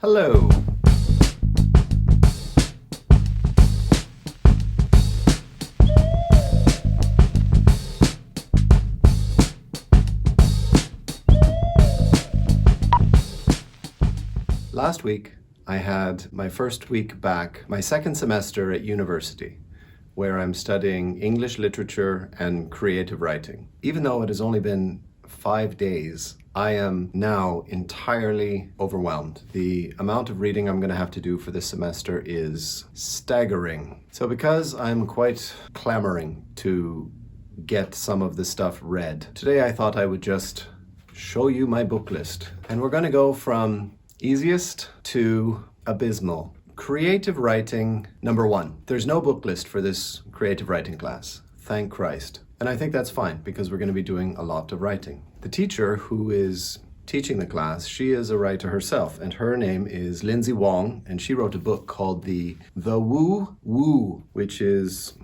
Hello. Last week, I had my first week back, my second semester at university, where I'm studying English literature and creative writing. Even though it has only been 5 days, I am now entirely overwhelmed. The amount of reading I'm going to have to do for this semester is staggering. So because I'm quite clamoring to get some of this stuff read, today I thought I would just show you my book list. And we're going to go from easiest to abysmal. Creative writing, number 1. There's no book list for this creative writing class. Thank Christ. And I think that's fine because we're going to be doing a lot of writing. The teacher who is teaching the class, she is a writer herself, and her name is Lindsay Wong, and she wrote a book called The Woo Woo, which is,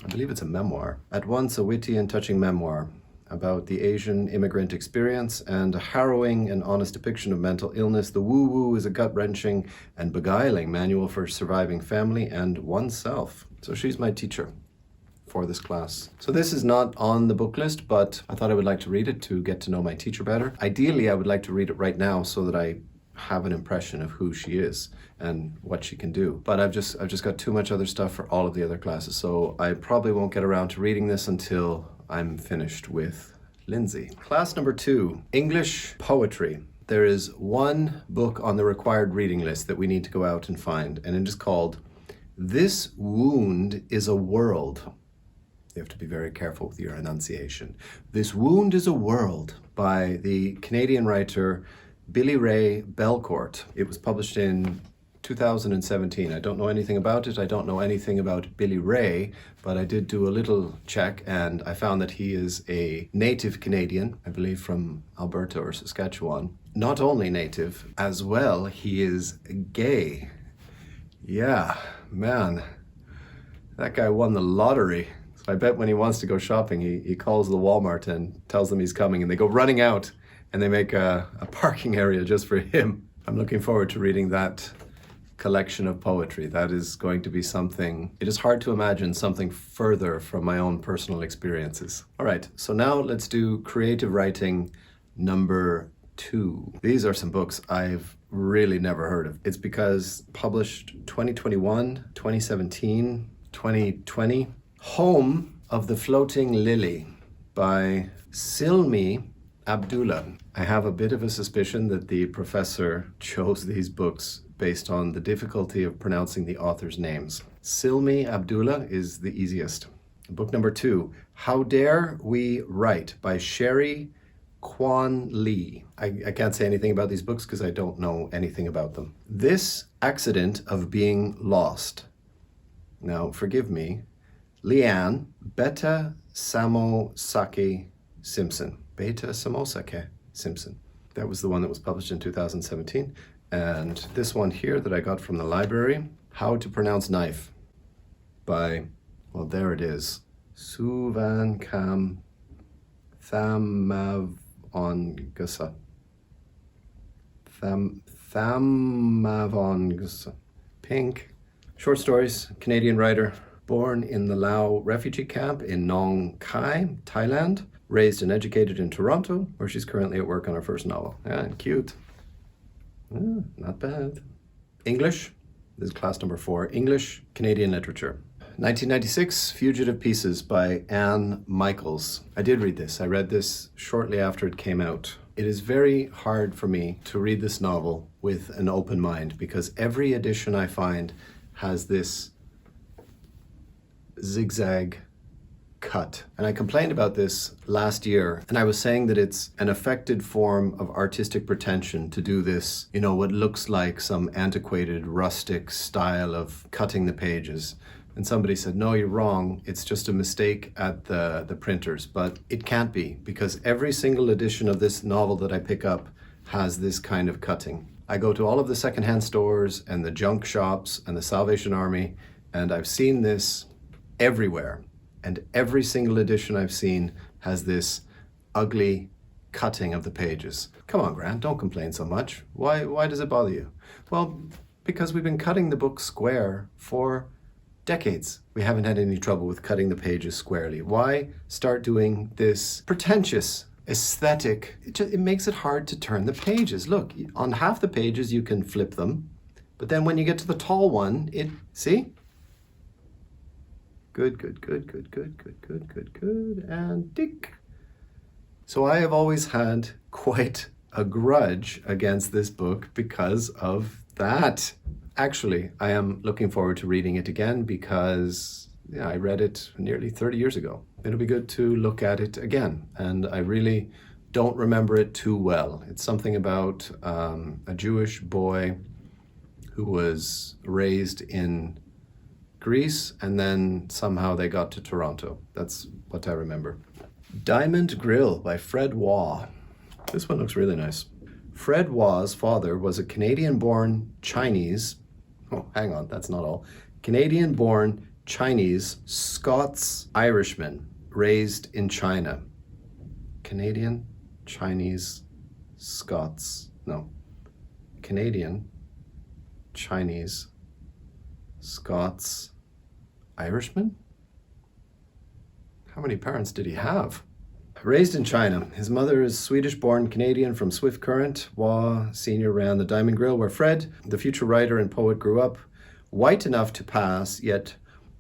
I believe it's a memoir, at once a witty and touching memoir about the Asian immigrant experience and a harrowing and honest depiction of mental illness. The Woo Woo is a gut-wrenching and beguiling manual for surviving family and oneself. So she's my teacher for this class. So this is not on the book list, but I thought I would like to read it to get to know my teacher better. Ideally, I would like to read it right now so that I have an impression of who she is and what she can do. But I've just got too much other stuff for all of the other classes, so I probably won't get around to reading this until I'm finished with Lindsay. Class number 2, English poetry. There is one book on the required reading list that we need to go out and find, and it is called This Wound is a World. You have to be very careful with your enunciation. This Wound is a World by the Canadian writer Billy Ray Belcourt. It was published in 2017. I don't know anything about it. I don't know anything about Billy Ray, but I did do a little check and I found that he is a native Canadian, I believe from Alberta or Saskatchewan. Not only native, as well, he is gay. Yeah, man, that guy won the lottery. So I bet when he wants to go shopping, he calls the Walmart and tells them he's coming, and they go running out and they make a parking area just for him. I'm looking forward to reading that collection of poetry. That is going to be something, it is hard to imagine something further from my own personal experiences. All right, so now let's do creative writing number 2. These are some books I've really never heard of. It's because published 2021, 2017, 2020. Home of the Floating Lily by Silmi Abdullah. I have a bit of a suspicion that the professor chose these books based on the difficulty of pronouncing the authors' names. Silmi Abdullah is the easiest. Book number 2, How Dare We Write by Sherry Kwan Lee. I can't say anything about these books because I don't know anything about them. This Accident of Being Lost. Now, forgive me, Leanne Beta Samosake Simpson. Beta Samosake Simpson. That was the one that was published in 2017. And this one here that I got from the library, How to Pronounce Knife by, well, there it is, Suvankam Thamavongsa. Thamavongsa. Pink. Short stories, Canadian writer, born in the Lao refugee camp in Nong Khai, Thailand, raised and educated in Toronto, where she's currently at work on her first novel. Yeah, cute. Not bad. English, this is class number 4, English, Canadian literature. 1996, Fugitive Pieces by Anne Michaels. I did read this. I read this shortly after it came out. It is very hard for me to read this novel with an open mind because every edition I find has this zigzag cut. And I complained about this last year, and I was saying that it's an affected form of artistic pretension to do this, you know, what looks like some antiquated, rustic style of cutting the pages. And somebody said, no, you're wrong. It's just a mistake at the printers. But it can't be, because every single edition of this novel that I pick up has this kind of cutting. I go to all of the secondhand stores and the junk shops and the Salvation Army, and I've seen this everywhere. And every single edition I've seen has this ugly cutting of the pages. Come on, Grant, don't complain so much. Why does it bother you? Well, because we've been cutting the book square for decades. We haven't had any trouble with cutting the pages squarely. Why start doing this pretentious aesthetic? It makes it hard to turn the pages. Look, on half the pages you can flip them, but then when you get to the tall one, see? Good, and tick. So I have always had quite a grudge against this book because of that. Actually, I am looking forward to reading it again because I read it nearly 30 years ago. It'll be good to look at it again, and I really don't remember it too well. It's something about a Jewish boy who was raised in Greece, and then somehow they got to Toronto. That's what I remember. Diamond Grill by Fred Waugh. This one looks really nice. Fred Waugh's father was a Canadian-born Chinese, hang on, that's not all. Canadian-born Chinese Scots-Irishman raised in China. Canadian, Chinese, Scots, no. Canadian, Chinese, Scots, Irishman? How many parents did he have? Raised in China. His mother is Swedish-born Canadian from Swift Current. Waugh Sr. ran the Diamond Grill where Fred, the future writer and poet, grew up. White enough to pass, yet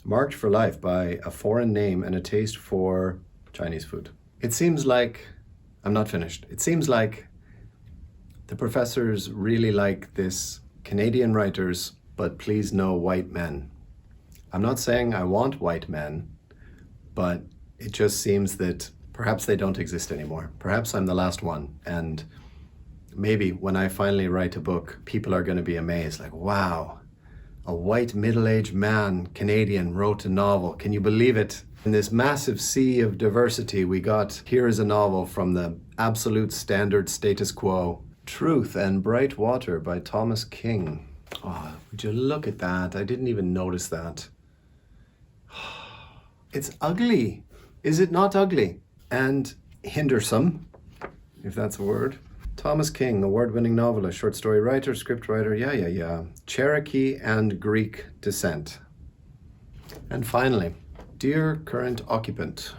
marked for life by a foreign name and a taste for Chinese food. It seems like, I'm not finished, it seems like the professors really like this Canadian writers, but please no white men. I'm not saying I want white men, but it just seems that perhaps they don't exist anymore. Perhaps I'm the last one, and maybe when I finally write a book, people are going to be amazed, like, wow, a white middle-aged man, Canadian, wrote a novel. Can you believe it? In this massive sea of diversity we got, here is a novel from the absolute standard status quo. Truth and Bright Water by Thomas King. Oh, would you look at that? I didn't even notice that. It's ugly. Is it not ugly? And hindersome, if that's a word. Thomas King, award-winning novelist, short story writer, script writer, yeah. Cherokee and Greek descent. And finally, Dear Current Occupant,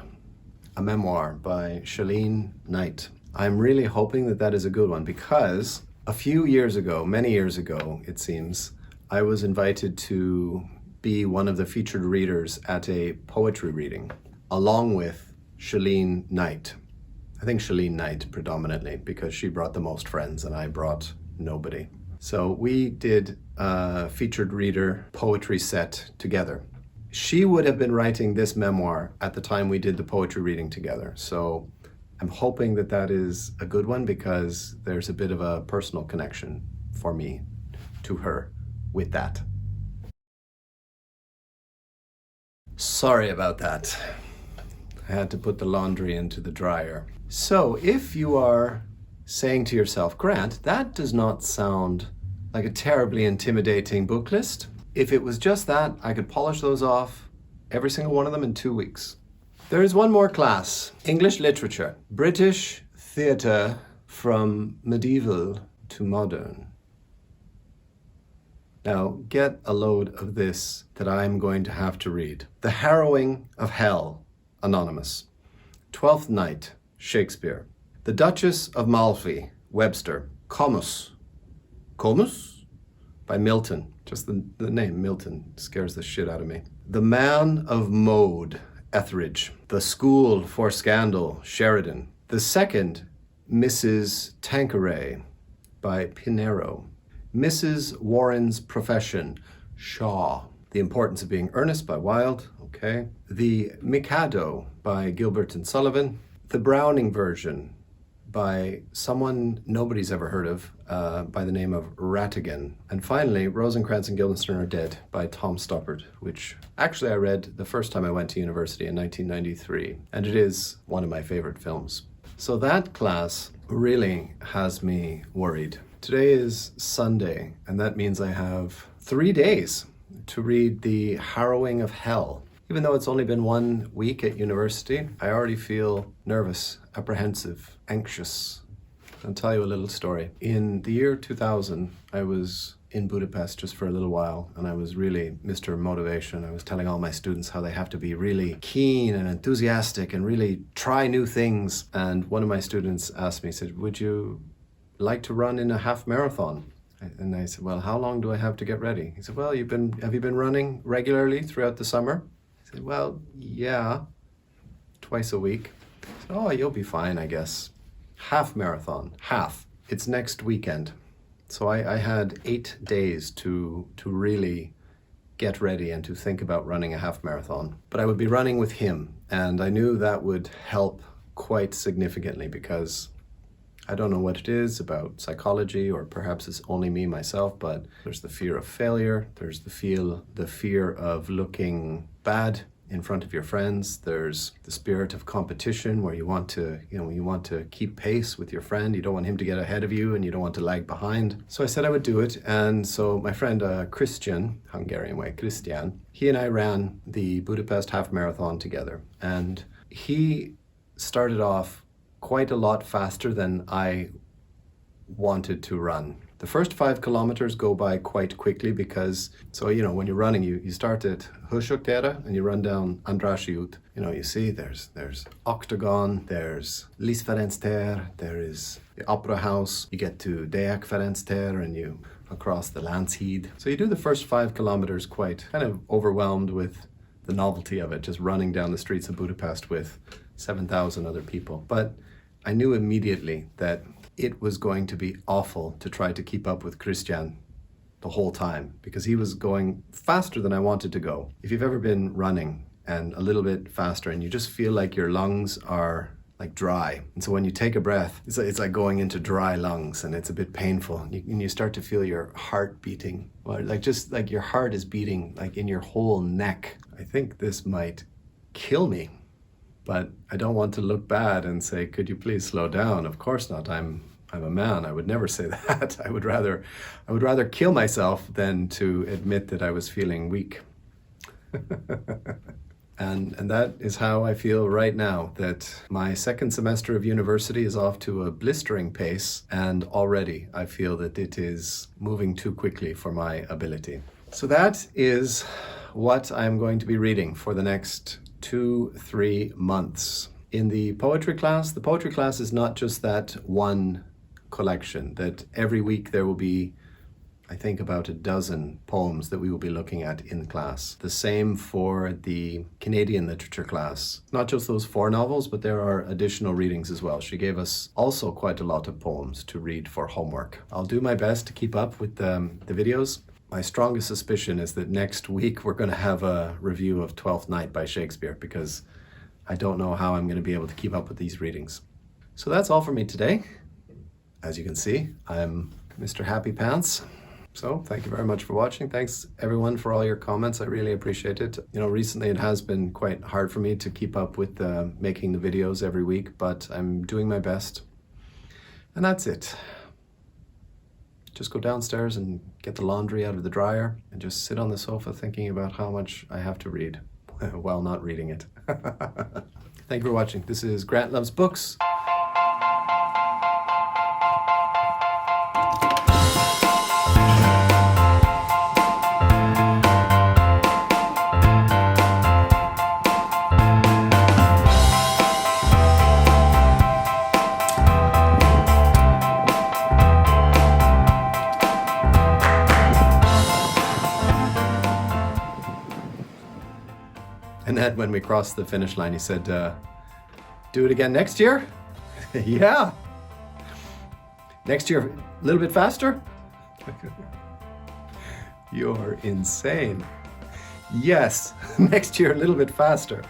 a memoir by Shalene Knight. I'm really hoping that that is a good one because a few years ago, many years ago, it seems, I was invited to be one of the featured readers at a poetry reading, along with Shalene Knight. I think Shalene Knight predominantly, because she brought the most friends and I brought nobody. So we did a featured reader poetry set together. She would have been writing this memoir at the time we did the poetry reading together. So I'm hoping that that is a good one because there's a bit of a personal connection for me to her with that. Sorry about that. I had to put the laundry into the dryer. So if you are saying to yourself, Grant, that does not sound like a terribly intimidating book list. If it was just that, I could polish those off, every single one of them, in 2 weeks. There is one more class, English literature, British theatre from medieval to modern. Now, get a load of this that I'm going to have to read. The Harrowing of Hell, Anonymous. Twelfth Night, Shakespeare. The Duchess of Malfi, Webster. Comus. Comus? By Milton. Just the name, Milton, scares the shit out of me. The Man of Mode, Etheridge. The School for Scandal, Sheridan. The Second, Mrs. Tanqueray, by Pinero. Mrs. Warren's Profession, Shaw. The Importance of Being Earnest by Wilde, okay. The Mikado by Gilbert and Sullivan. The Browning version by someone nobody's ever heard of, by the name of Rattigan. And finally, Rosencrantz and Guildenstern Are Dead by Tom Stoppard, which actually I read the first time I went to university in 1993, and it is one of my favorite films. So that class really has me worried. Today is Sunday, and that means I have 3 days to read The Harrowing of Hell. Even though it's only been 1 week at university, I already feel nervous apprehensive, anxious. I'll tell you a little story. In the year 2000, I was in Budapest just for a little while, and I was really Mr. Motivation. I was telling all my students how they have to be really keen and enthusiastic and really try new things. And one of my students asked me, said, would you like to run in a half marathon? And I said, well, how long do I have to get ready? He said, well, have you been running regularly throughout the summer? I said, well, yeah, twice a week. I said, oh, you'll be fine, I guess. Half marathon, half. It's next weekend. So I had 8 days to really get ready and to think about running a half marathon. But I would be running with him, and I knew that would help quite significantly because I don't know what it is about psychology, or perhaps it's only me myself, but there's the fear of failure, there's the fear of looking bad in front of your friends, there's the spirit of competition where you want to keep pace with your friend, you don't want him to get ahead of you and you don't want to lag behind. So I said I would do it, and so my friend Christian, Hungarian way, Christian, he and I ran the Budapest Half Marathon together, and he started off quite a lot faster than I wanted to run. The first 5 kilometers go by quite quickly because, when you're running, you start at Hősök tere and you run down Andrássy út. You see there's Octagon, there's Liszt Ferenc tér, there is the Opera House, you get to Deák Ferenc tér and you across the Lánchíd. So you do the first 5 kilometers quite kind of overwhelmed with the novelty of it, just running down the streets of Budapest with 7,000 other people. But I knew immediately that it was going to be awful to try to keep up with Christian the whole time because he was going faster than I wanted to go. If you've ever been running and a little bit faster and you just feel like your lungs are like dry, and so when you take a breath, it's like going into dry lungs and it's a bit painful, and you start to feel your heart beating, or just like your heart is beating like in your whole neck. I think this might kill me. But I don't want to look bad and say, could you please slow down? Of course not. I'm a man. I would never say that. I would rather kill myself than to admit that I was feeling weak. And that is how I feel right now, that my second semester of university is off to a blistering pace, and already I feel that it is moving too quickly for my ability. So that is what I'm going to be reading for the next 2-3 months. In the poetry class is not just that one collection, that every week there will be, I think, about a dozen poems that we will be looking at in class. The same for the Canadian literature class. Not just those 4 novels, but there are additional readings as well. She gave us also quite a lot of poems to read for homework. I'll do my best to keep up with the videos. My strongest suspicion is that next week we're going to have a review of Twelfth Night by Shakespeare, because I don't know how I'm going to be able to keep up with these readings. So that's all for me today. As you can see, I'm Mr. Happy Pants. So thank you very much for watching. Thanks everyone for all your comments. I really appreciate it. Recently it has been quite hard for me to keep up with making the videos every week, but I'm doing my best. And that's it. Just go downstairs and get the laundry out of the dryer and just sit on the sofa thinking about how much I have to read while not reading it. Thank you for watching. This is Grant Loves Books. And then when we crossed the finish line, he said, do it again next year? Yeah. Next year, a little bit faster? You're insane. Yes, next year, a little bit faster.